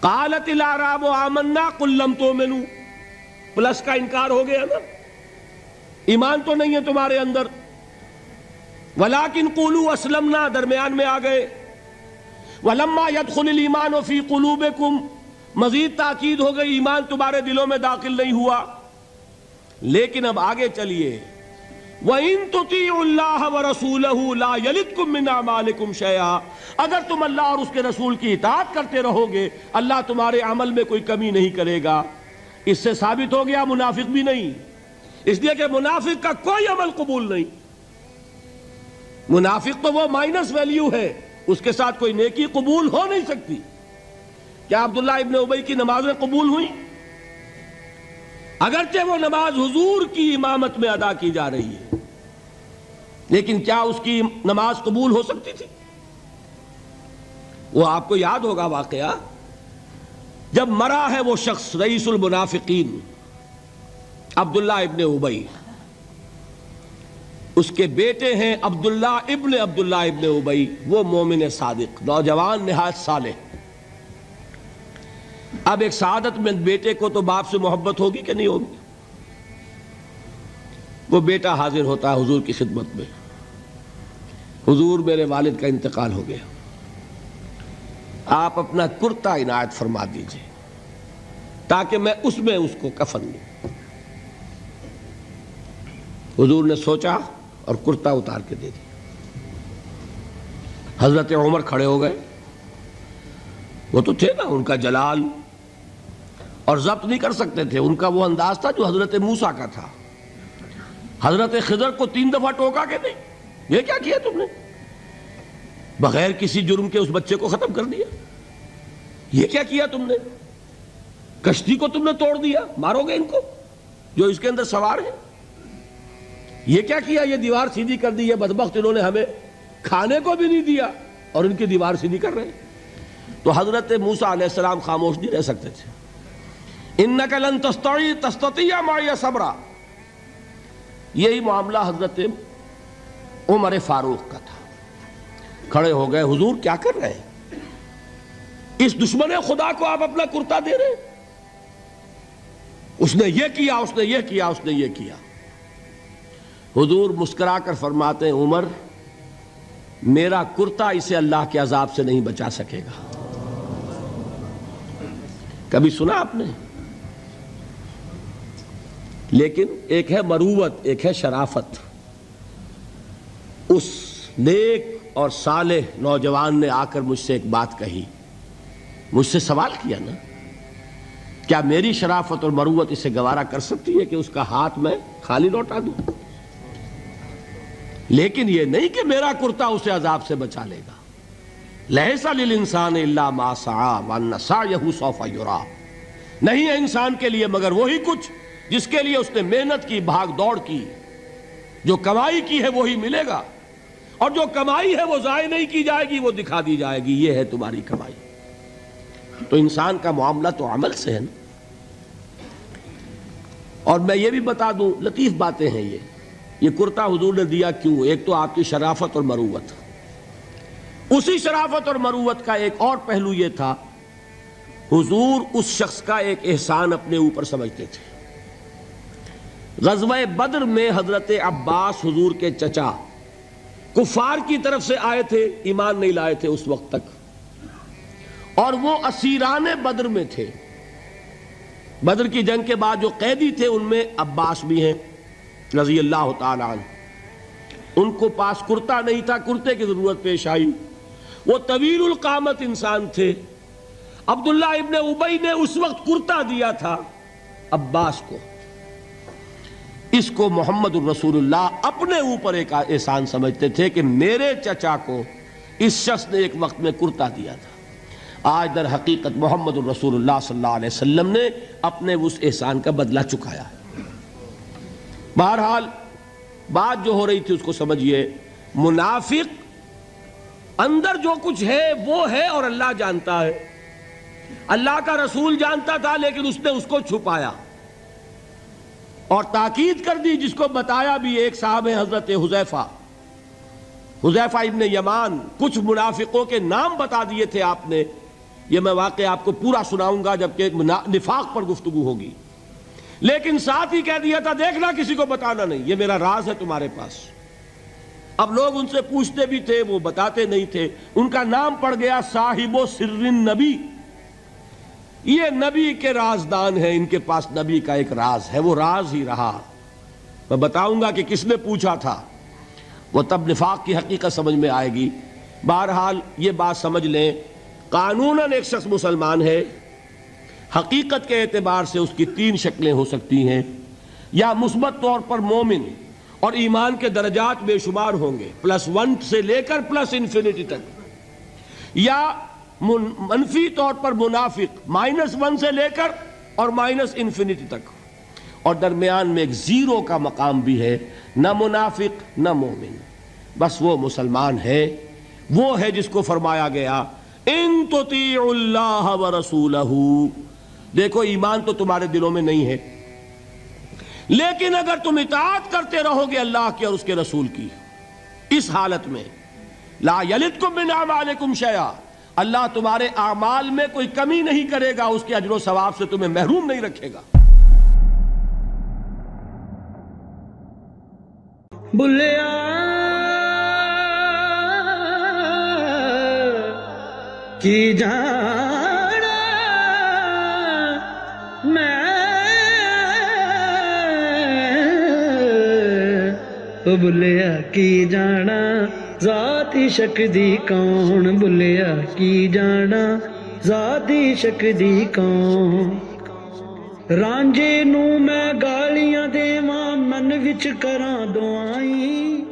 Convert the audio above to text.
قالت الاعراب آمنا قل لم تؤمنوا، پلس کا انکار ہو گیا نا، ایمان تو نہیں ہے تمہارے اندر. ولیکن قولوا اسلمنا، درمیان میں آ گئے. ولما يدخل الایمان فی قلوبکم، مزید تاکید ہو گئی ایمان تمہارے دلوں میں داخل نہیں ہوا. لیکن اب آگے چلیے. وَإِن تُطِيعُوا اللَّهَ وَرَسُولَهُ لَا يَلِدْكُم مِّنْ أَعْمَالِكُمْ شَيْئًا، اگر تم اللہ اور اس کے رسول کی اطاعت کرتے رہو گے اللہ تمہارے عمل میں کوئی کمی نہیں کرے گا. اس سے ثابت ہو گیا منافق بھی نہیں، اس لیے کہ منافق کا کوئی عمل قبول نہیں. منافق تو وہ مائنس ویلیو ہے، اس کے ساتھ کوئی نیکی قبول ہو نہیں سکتی. کیا عبداللہ ابن ابی کی نمازیں قبول ہوئیں؟ اگرچہ وہ نماز حضور کی امامت میں ادا کی جا رہی ہے، لیکن کیا اس کی نماز قبول ہو سکتی تھی؟ وہ آپ کو یاد ہوگا واقعہ، جب مرا ہے وہ شخص رئیس المنافقین عبداللہ ابن ابی، اس کے بیٹے ہیں عبداللہ ابن ابی، وہ مومن صادق، نوجوان نہایت صالح. اب ایک سعادت مند بیٹے کو تو باپ سے محبت ہوگی کہ نہیں ہوگی؟ وہ بیٹا حاضر ہوتا ہے حضور کی خدمت میں، حضور میرے والد کا انتقال ہو گیا، آپ اپنا کرتا عنایت فرما دیجئے تاکہ میں اس کو کفن دوں. حضور نے سوچا اور کرتا اتار کے دے دیا. حضرت عمر کھڑے ہو گئے، وہ تو تھے نا، ان کا جلال اور ضبط نہیں کر سکتے تھے، ان کا وہ انداز تھا جو حضرت موسیٰ کا تھا. حضرت خضر کو 3 دفعہ ٹوکا کہ نہیں، یہ کیا کیا تم نے؟ بغیر کسی جرم کے اس بچے کو ختم کر دیا. یہ کیا کیا تم نے؟ کشتی کو تم نے توڑ دیا، مارو گے ان کو جو اس کے اندر سوار ہیں. یہ کیا کیا؟ یہ دیوار سیدھی کر دی. یہ بدبخت انہوں نے ہمیں کھانے کو بھی نہیں دیا اور ان کی دیوار سیدھی کر رہے ہیں. تو حضرت موسیٰ علیہ السلام خاموش نہیں رہ سکتے تھے. انک لن تستطیع معی صبرا، یہی معاملہ حضرت عمر فاروق کا تھا. کھڑے ہو گئے، حضور کیا کر رہے ہیں؟ اس دشمن خدا کو آپ اپنا کرتا دے رہے ہیں؟ اس نے یہ کیا، اس نے یہ کیا، اس نے یہ کیا. حضور مسکرا کر فرماتے ہیں عمر، میرا کرتا اسے اللہ کے عذاب سے نہیں بچا سکے گا. کبھی سنا آپ نے؟ لیکن ایک ہے مروت، ایک ہے شرافت. اس نیک اور صالح نوجوان نے آ کر مجھ سے ایک بات کہی، مجھ سے سوال کیا نا، کیا میری شرافت اور مروت اسے گوارا کر سکتی ہے کہ اس کا ہاتھ میں خالی لوٹا دوں؟ لیکن یہ نہیں کہ میرا کرتا اسے عذاب سے بچا لے گا. لیس للانسان الا ما سعی وان سعیہ سوف یری، نہیں ہے انسان کے لیے مگر وہی کچھ جس کے لیے اس نے محنت کی، بھاگ دوڑ کی. جو کمائی کی ہے وہی ملے گا، اور جو کمائی ہے وہ ضائع نہیں کی جائے گی، وہ دکھا دی جائے گی، یہ ہے تمہاری کمائی. تو انسان کا معاملہ تو عمل سے ہے نا. اور میں یہ بھی بتا دوں، لطیف باتیں ہیں یہ کرتا حضور نے دیا کیوں؟ ایک تو آپ کی شرافت اور مروت. اسی شرافت اور مروت کا ایک اور پہلو یہ تھا، حضور اس شخص کا ایک احسان اپنے اوپر سمجھتے تھے. غزوہ بدر میں حضرت عباس حضور کے چچا کفار کی طرف سے آئے تھے، ایمان نہیں لائے تھے اس وقت تک، اور وہ اسیران بدر میں تھے. بدر کی جنگ کے بعد جو قیدی تھے ان میں عباس بھی ہیں رضی اللہ تعالی عنہ. ان کو پاس کرتا نہیں تھا، کرتے کی ضرورت پیش آئی. وہ طویل القامت انسان تھے. عبداللہ ابن ابی نے اس وقت کرتا دیا تھا عباس کو. اس کو محمد الرسول اللہ اپنے اوپر ایک احسان سمجھتے تھے کہ میرے چچا کو اس شخص نے ایک وقت میں کرتا دیا تھا. آج در حقیقت محمد الرسول اللہ صلی اللہ علیہ وسلم نے اپنے اس احسان کا بدلہ چکایا. بہرحال بات جو ہو رہی تھی اس کو سمجھیے. منافق اندر جو کچھ ہے وہ ہے اور اللہ جانتا ہے. اللہ کا رسول جانتا تھا لیکن اس نے اس کو چھپایا اور تاکید کر دی. جس کو بتایا بھی ایک صاحب حضرت حذیفہ ابن یمان. کچھ منافقوں کے نام بتا دیے تھے آپ نے یہ میں واقعہ آپ کو پورا سناؤں گا جبکہ نفاق پر گفتگو ہوگی، لیکن ساتھ ہی کہہ دیا تھا دیکھنا کسی کو بتانا نہیں، یہ میرا راز ہے تمہارے پاس۔ اب لوگ ان سے پوچھتے بھی تھے، وہ بتاتے نہیں تھے۔ ان کا نام پڑ گیا صاحب و سر نبی، یہ نبی کے رازدان ہیں، ان کے پاس نبی کا ایک راز ہے، وہ راز ہی رہا۔ میں بتاؤں گا کہ کس نے پوچھا تھا، وہ تب نفاق کی حقیقت سمجھ میں آئے گی۔ بہرحال یہ بات سمجھ لیں، قانوناً ایک شخص مسلمان ہے، حقیقت کے اعتبار سے اس کی 3 شکلیں ہو سکتی ہیں، یا مثبت طور پر مومن اور ایمان کے درجات بے شمار ہوں گے، +1 سے لے کر +انفینٹی تک، یا منفی طور پر منافق، -1 سے لے کر اور -انفینٹی تک، اور درمیان میں ایک 0 کا مقام بھی ہے، نہ منافق نہ مومن، بس وہ مسلمان ہے۔ وہ ہے جس کو فرمایا گیا ان تطیعوا اللہ ورسولہ، دیکھو ایمان تو تمہارے دلوں میں نہیں ہے، لیکن اگر تم اطاعت کرتے رہو گے اللہ کی اور اس کے رسول کی، اس حالت میں لا یلدکم من اعمالکم شیئا، اللہ تمہارے اعمال میں کوئی کمی نہیں کرے گا، اس کے اجر و ثواب سے تمہیں محروم نہیں رکھے گا۔ بلیا کی جانا میں بلیا کی جانا ذاتی شک دی کون، بلیا کی جانا ذاتی شک دی کون۔ رانجے نوں میں گالیاں دیواں من وچ کراں دعائیں،